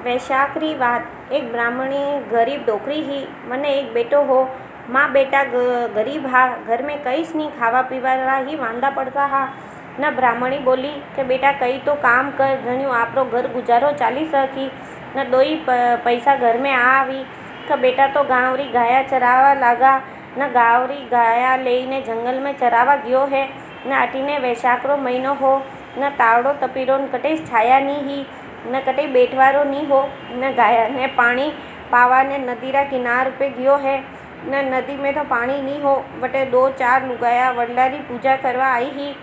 वैशाखरी बात। एक ब्राह्मणी गरीब डोकरी ही, मने एक बेटो हो। माँ बेटा गरीब हा, घर में कईस नहीं खावा पीवा ही वांदा पड़ता हा। न ब्राह्मणी बोली कि बेटा कई तो काम कर, धन्यू आपरो घर गुजारो चाली सकी। न दोई पैसा घर में आवी कि बेटा तो गांवरी गाया चरावा लागा। न गावरी गाया लेने जंगल में चरावा गयो है। न अटीने वैशाखरो महीनो हो, न तावड़ो तपीरो कटे छाया नी ही, न कटे बैठवारो नी हो। न गाया ने पानी पावा ने नदीरा किनार पे गयो है। न नदी में तो पानी नी हो, बटे 2-4 लुगाया वडलारी पूजा करवा आई ही।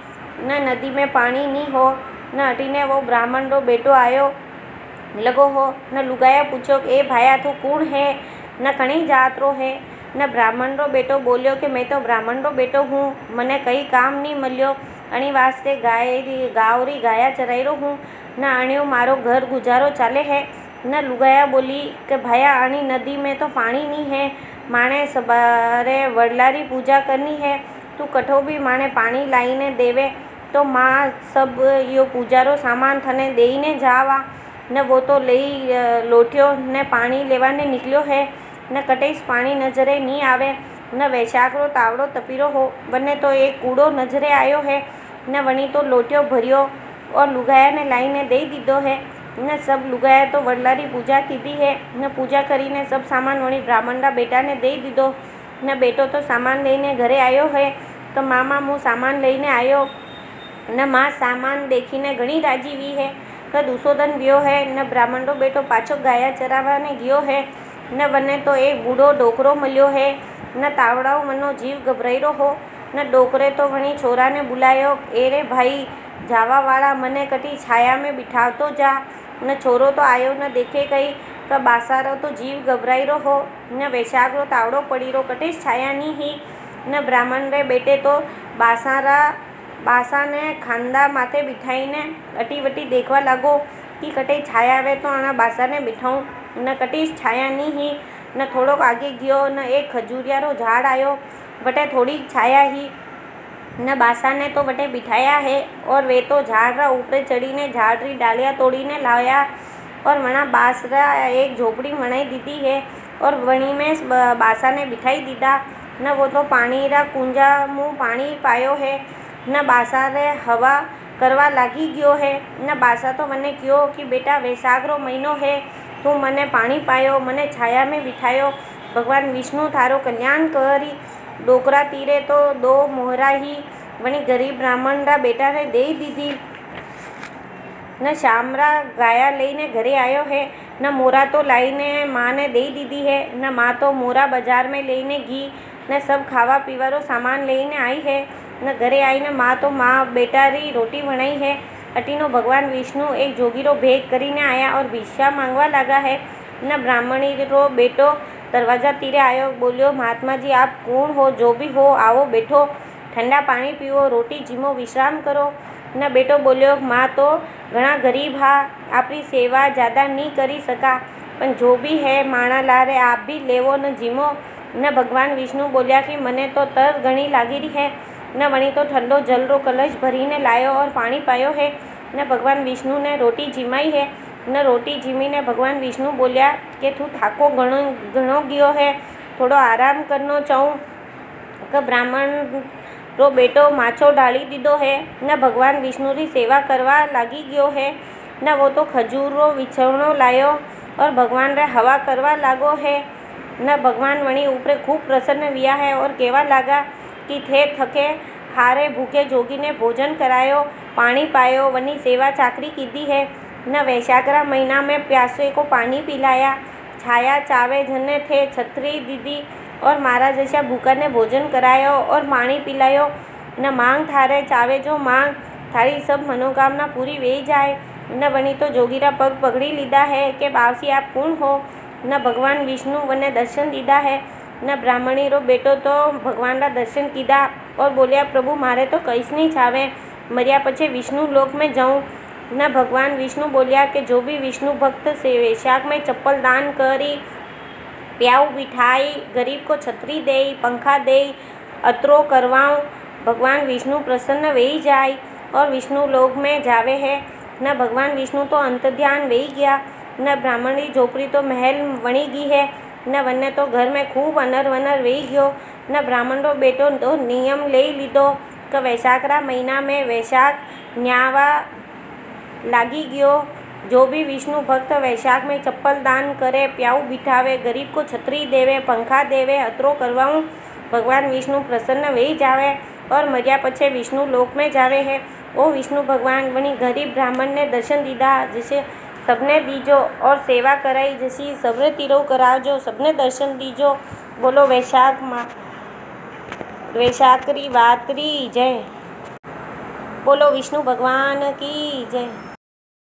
न नदी में पानी नी हो, न अटीने वो ब्राह्मण रो बेटो आयो लगो हो। न लुगाया पूछो ए भाया तू कौन है, न कणी जात रो है। न ब्राह्मण रो बेटो बोलियो कि मैं तो ब्राह्मण रो बेटो हूँ, मने कई काम नहीं मल्यो, अणी वास्ते गावरी गाया चराईरो हूँ। न अण्यो मारो घर गुजारो चाले है। न लुगाया बोली कि भाया अणी नदी में तो पानी नहीं है, माणे सवारे वडलारी पूजा करनी है, तू कठो भी माणे पानी लाईने देवे तो माँ सब यो पूजारो सामान थने देईने जावा। न वो तो लई लोटियो ने पानी लेवाने निकलियो है। न कटेस पानी नजरे नहीं आवे। न वैशाखरो तावड़ो तपीरो हो, बने तो एक कूड़ो नजरे आयो है। न वणी तो लोटियो भरियो और लुगाया ने लाईने दे दीधो है। न सब लुगाया तो वडलारी पूजा कीधी है। न पूजा करीने सब सामान वणी ब्राह्मणरा बेटा ने दे दीधो। न बेटो तो सामान लईने घरे आयो है तो मामा मु सामान लईने आयो। न माँ सामान देखीने घणी राजी वी है कि दुसोदन गयो है। न ब्राह्मण रो बेटो पाछो गाया चरावाने गयो है। न वने तो एक बूढ़ो डोकरो मल्यो है। न तावड़ाओ मनो जीव घबराईरो हो। न डोकरे तो वणी छोरा ने बुलायो, ए रे भाई जावा वाला मने कटी छाया में बिठावतो जा। न छोरो तो आयो न देखे कई कि बासारो तो जीव घबराईरो हो। न वैशाखरो तावड़ो पड़ीरो कटे छाया नी ही। न ब्राह्मण रे बेटे तो बासा ने खांदा माथे बिठाईने अटी वटी देखवा लागो कि कटे छाया आवे तो आना बासा ने बिठाऊं। न कटी छाया नी ही। न थोड़ो आगे गयो, न एक खजूरियारो झाड़ आयो, बटे थोड़ी छाया ही। न बासा ने तो बटे बिठाया है और वे तो झाड़ ऊपर चढ़ीने झाड़ री डालियाँ तोड़ीने लाया और वना बासरा एक झोपड़ी बनाई दीदी है और वणी में बासा ने बिठाई दीदा। न वो तो पानी रा कुंजा मुँह पानी पायो है। न बासा रे हवा करवा लागी गयो है। न बासा तो मने कहो कि बेटा वैशाखरो महीनो है, तू मने पानी पायो, मने छाया में बिठायो, भगवान विष्णु थारो कल्याण करी। डोकरा तीरे तो 2 मोहरा ही वणी गरीब ब्राह्मण रा बेटा ने दे दीधी। न शामरा गाया लईने घरे आयो है। न मोरा तो लाईने माँ ने दे दीधी है। न माँ तो मोरा बाजार में लईने गी। न सब खावा पीवारो सामान लईने आई है। न घरे आईने माँ बेटा री रोटी बनाई है। अटीनो भगवान विष्णु एक जोगीरो भेग करीने आया और भिक्षा मांगवा लगा है। न ब्राह्मणी रो बेटो दरवाजा तीरे आयो, बोलियो महात्मा जी आप कौन हो, जो भी हो आओ बैठो, ठंडा पानी पीओ, रोटी जीमो, विश्राम करो। न बेटो बोलियो माँ तो घना गरीब हा, आपरी सेवा ज़्यादा नहीं करी सका, पण जो भी है माणा लारे आप भी लेवो न जीमो। न भगवान विष्णु बोलिया कि मने तो तर घणी लागी रही है। न वणी तो ठंडो जल रो कलश भरीने लायो और पानी पायो है। न भगवान विष्णु ने रोटी जीमाई है। न रोटी जीमीने भगवान विष्णु बोलिया कि तू थाको घणो गयो है, थोड़ो आराम करनो चाहूँ कि ब्राह्मण रो बेटो माछो डाली दीधो है। न भगवान विष्णु री सेवा करवा लागी गयो है। न वो तो खजूर रो विछवणो लायो और भगवान रे हवा करवा लागो है। न भगवान वणी ऊपरे खूब प्रसन्न विया है और कहवा लागा कि थे थके हारे भूखे जोगी ने भोजन करायो, पानी पायो, वनी सेवा चाकरी कीधी है। न वैशाखरा महीना में प्यासे को पानी पिलाया, छाया चावे जने थे छतरी दीदी और मारा जैसा भूखा ने भोजन करायो और पानी पिलायो। न मांग थारे चावे जो मांग, थारी सब मनोकामना पूरी वे जाए। न वनी तो जोगीरा पग पकड़ी लीधा है कि बावसी आप कौन हो। न भगवान विष्णु वने दर्शन दीधा है। न ब्राह्मणी रो बेटो तो भगवान रा दर्शन कीधा और बोलिया प्रभु मारे तो कईस नहीं छावे, मरिया पछे विष्णु लोक में जाऊँ। न भगवान विष्णु बोलिया कि जो भी विष्णु भक्त से वैशाख में चप्पल दान करी, प्याऊ बिठाई, गरीब को छतरी दे, पंखा दे, अतरो करवाऊँ, भगवान विष्णु प्रसन्न वेई जाए और विष्णु लोक में जावे है। न भगवान विष्णु तो अंतर्ध्यान वेई गया। न ब्राह्मण की झोपड़ी तो महल वणी गई है, न वने तो घर में खूब अनर वनर वही गयो। न ब्राह्मण रो बेटो तो नियम ले लीधो कि वैशाख रा महीना में वैशाख न्यावा लागी गयो। जो भी विष्णु भक्त वैशाख में चप्पल दान करे, प्याऊ बिठावे, गरीब को छतरी देवे, पंखा देवे, अतरो करवाऊँ, भगवान विष्णु प्रसन्न वही जावे और मरिया पछे विष्णु लोक में जावे है। ओ विष्णु भगवान वनी गरीब ब्राह्मण ने दर्शन दीधा, जिसे सबने दीजो और सेवा कराई, जैसी सबने तीरो करावजो, सबने दर्शन दीजो। बोलो वैशाख री वात री जय। बोलो विष्णु भगवान की जय।